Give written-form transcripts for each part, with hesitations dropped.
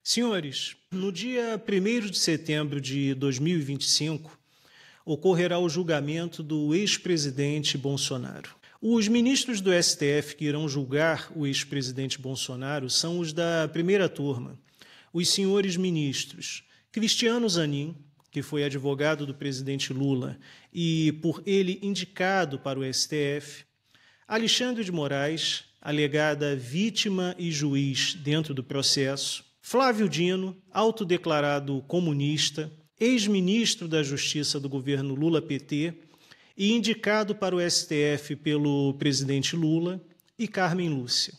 Senhores, no dia 1º de setembro de 2025, ocorrerá o julgamento do ex-presidente Bolsonaro. Os ministros do STF que irão julgar o ex-presidente Bolsonaro são os da primeira turma, os senhores ministros Cristiano Zanin, que foi advogado do presidente Lula e por ele indicado para o STF, Alexandre de Moraes, alegada vítima e juiz dentro do processo, Flávio Dino, autodeclarado comunista, ex-ministro da Justiça do governo Lula-PT e indicado para o STF pelo presidente Lula, e Carmen Lúcia.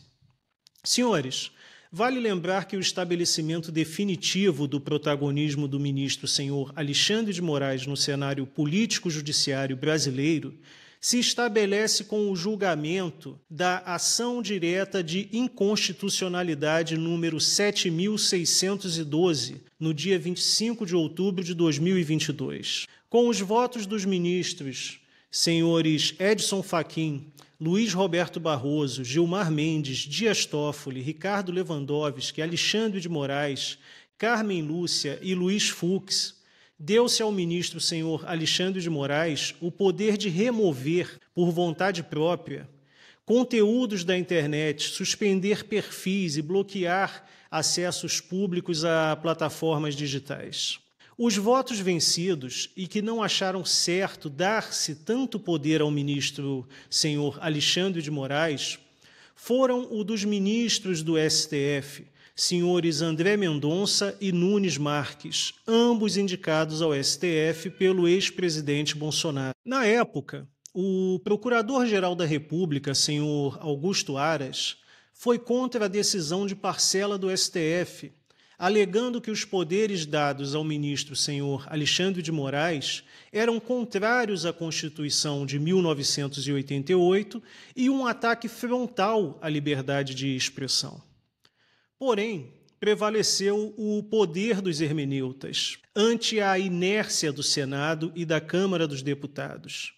Senhores, vale lembrar que o estabelecimento definitivo do protagonismo do ministro senhor Alexandre de Moraes no cenário político-judiciário brasileiro se estabelece com o julgamento da ação direta de inconstitucionalidade número 7.612, no dia 25 de outubro de 2022. Com os votos dos ministros senhores Edson Fachin, Luiz Roberto Barroso, Gilmar Mendes, Dias Toffoli, Ricardo Lewandowski, Alexandre de Moraes, Carmen Lúcia e Luiz Fux, deu-se ao ministro senhor Alexandre de Moraes o poder de remover, por vontade própria, conteúdos da internet, suspender perfis e bloquear acessos públicos a plataformas digitais. Os votos vencidos e que não acharam certo dar-se tanto poder ao ministro senhor Alexandre de Moraes foram o dos ministros do STF, senhores André Mendonça e Nunes Marques, ambos indicados ao STF pelo ex-presidente Bolsonaro. Na época, o Procurador-Geral da República, senhor Augusto Aras, foi contra a decisão de parcela do STF, alegando que os poderes dados ao ministro senhor Alexandre de Moraes eram contrários à Constituição de 1988 e um ataque frontal à liberdade de expressão. Porém, prevaleceu o poder dos hermeneutas ante a inércia do Senado e da Câmara dos Deputados,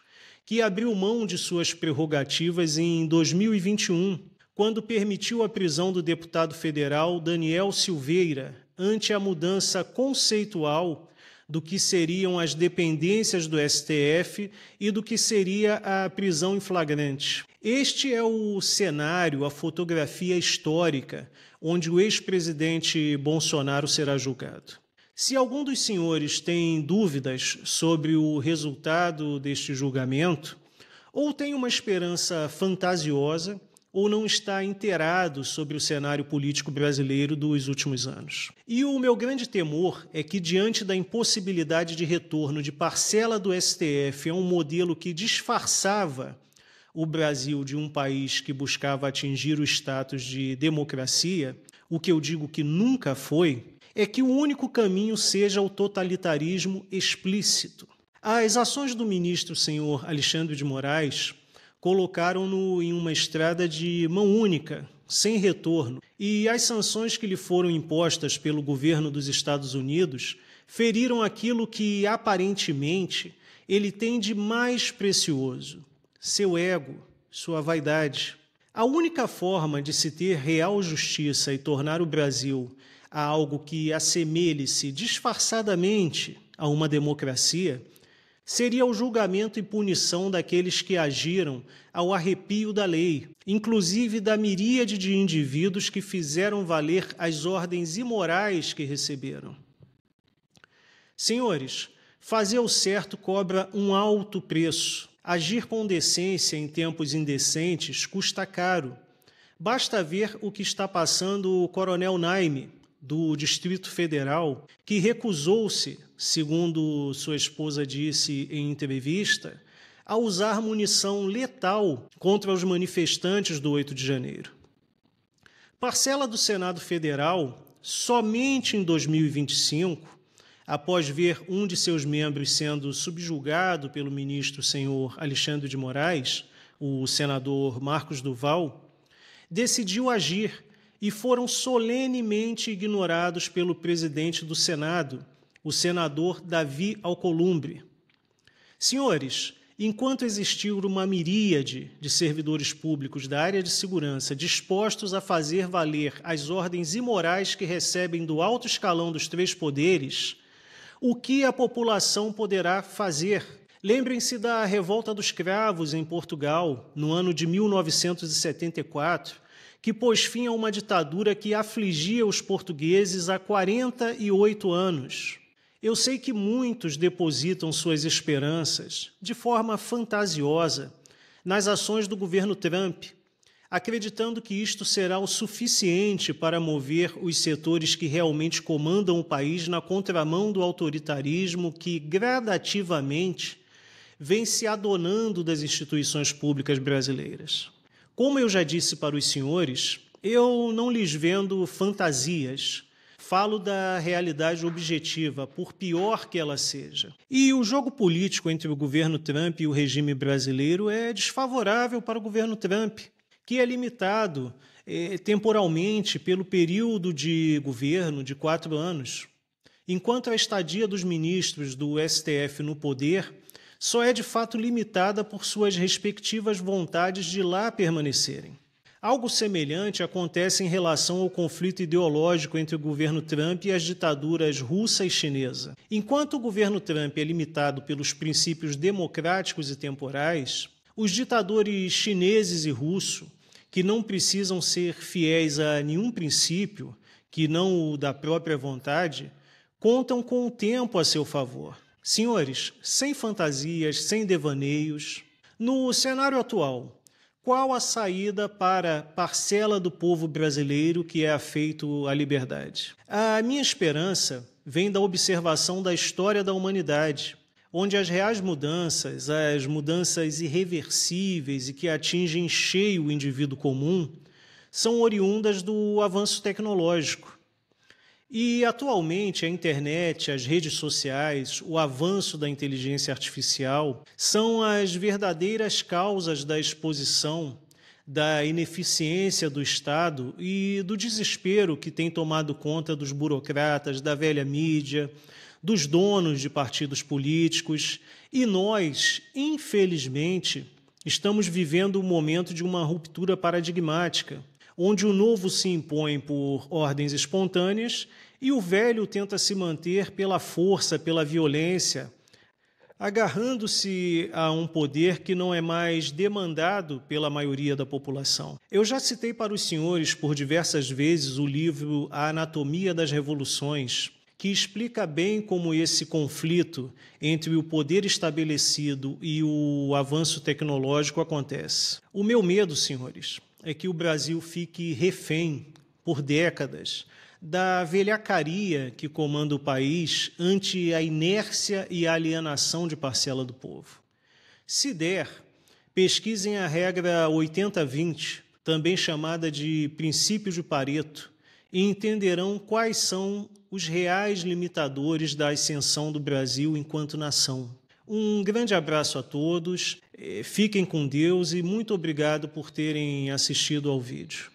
que abriu mão de suas prerrogativas em 2021, quando permitiu a prisão do deputado federal Daniel Silveira ante a mudança conceitual do que seriam as dependências do STF e do que seria a prisão em flagrante. Este é o cenário, a fotografia histórica, onde o ex-presidente Bolsonaro será julgado. Se algum dos senhores tem dúvidas sobre o resultado deste julgamento, ou tem uma esperança fantasiosa, ou não está inteirado sobre o cenário político brasileiro dos últimos anos. E o meu grande temor é que, diante da impossibilidade de retorno de parcela do STF a um modelo que disfarçava o Brasil de um país que buscava atingir o status de democracia, o que eu digo que nunca foi, é que o único caminho seja o totalitarismo explícito. As ações do ministro senhor Alexandre de Moraes colocaram-no em uma estrada de mão única, sem retorno, e as sanções que lhe foram impostas pelo governo dos Estados Unidos feriram aquilo que, aparentemente, ele tem de mais precioso: seu ego, sua vaidade. A única forma de se ter real justiça e tornar o Brasil a algo que assemelhe-se disfarçadamente a uma democracia seria o julgamento e punição daqueles que agiram ao arrepio da lei, inclusive da miríade de indivíduos que fizeram valer as ordens imorais que receberam. Senhores, fazer o certo cobra um alto preço. Agir com decência em tempos indecentes custa caro. Basta ver o que está passando o coronel Naime, do Distrito Federal, que recusou-se, segundo sua esposa disse em entrevista, a usar munição letal contra os manifestantes do 8 de janeiro. Parcela do Senado Federal, somente em 2025, após ver um de seus membros sendo subjugado pelo ministro senhor Alexandre de Moraes, o senador Marcos Duval, decidiu agir e foram solenemente ignorados pelo presidente do Senado, o senador Davi Alcolumbre. Senhores, Enquanto existir uma miríade de servidores públicos da área de segurança dispostos a fazer valer as ordens imorais que recebem do alto escalão dos três poderes, o que a população poderá fazer? Lembrem-se da revolta dos cravos em Portugal, no ano de 1974, que pôs fim a uma ditadura que afligia os portugueses há 48 anos. Eu sei que muitos depositam suas esperanças, de forma fantasiosa, nas ações do governo Trump, acreditando que isto será o suficiente para mover os setores que realmente comandam o país na contramão do autoritarismo que, gradativamente, vem se adonando das instituições públicas brasileiras. Como eu já disse para os senhores, eu não lhes vendo fantasias. Falo da realidade objetiva, por pior que ela seja. E o jogo político entre o governo Trump e o regime brasileiro é desfavorável para o governo Trump, que é limitado temporalmente pelo período de governo de 4 anos, enquanto a estadia dos ministros do STF no poder só é de fato limitada por suas respectivas vontades de lá permanecerem. Algo semelhante acontece em relação ao conflito ideológico entre o governo Trump e as ditaduras russa e chinesa. Enquanto o governo Trump é limitado pelos princípios democráticos e temporais, os ditadores chineses e russo, que não precisam ser fiéis a nenhum princípio, que não o da própria vontade, contam com o tempo a seu favor. Senhores, sem fantasias, sem devaneios, no cenário atual, qual a saída para a parcela do povo brasileiro que é afeito à liberdade? A minha esperança vem da observação da história da humanidade, onde as reais mudanças, as mudanças irreversíveis e que atingem cheio o indivíduo comum, são oriundas do avanço tecnológico. E, atualmente, a internet, as redes sociais, o avanço da inteligência artificial são as verdadeiras causas da exposição, da ineficiência do Estado e do desespero que tem tomado conta dos burocratas, da velha mídia, dos donos de partidos políticos. E nós, infelizmente, estamos vivendo um momento de uma ruptura paradigmática, onde o novo se impõe por ordens espontâneas e o velho tenta se manter pela força, pela violência, agarrando-se a um poder que não é mais demandado pela maioria da população. Eu já citei para os senhores por diversas vezes o livro A Anatomia das Revoluções, que explica bem como esse conflito entre o poder estabelecido e o avanço tecnológico acontece. O meu medo, senhores, é que o Brasil fique refém, por décadas, da velhacaria que comanda o país ante a inércia e a alienação de parcela do povo. Se der, pesquisem a regra 80-20, também chamada de princípio de Pareto, e entenderão quais são os reais limitadores da ascensão do Brasil enquanto nação. Um grande abraço a todos, fiquem com Deus e muito obrigado por terem assistido ao vídeo.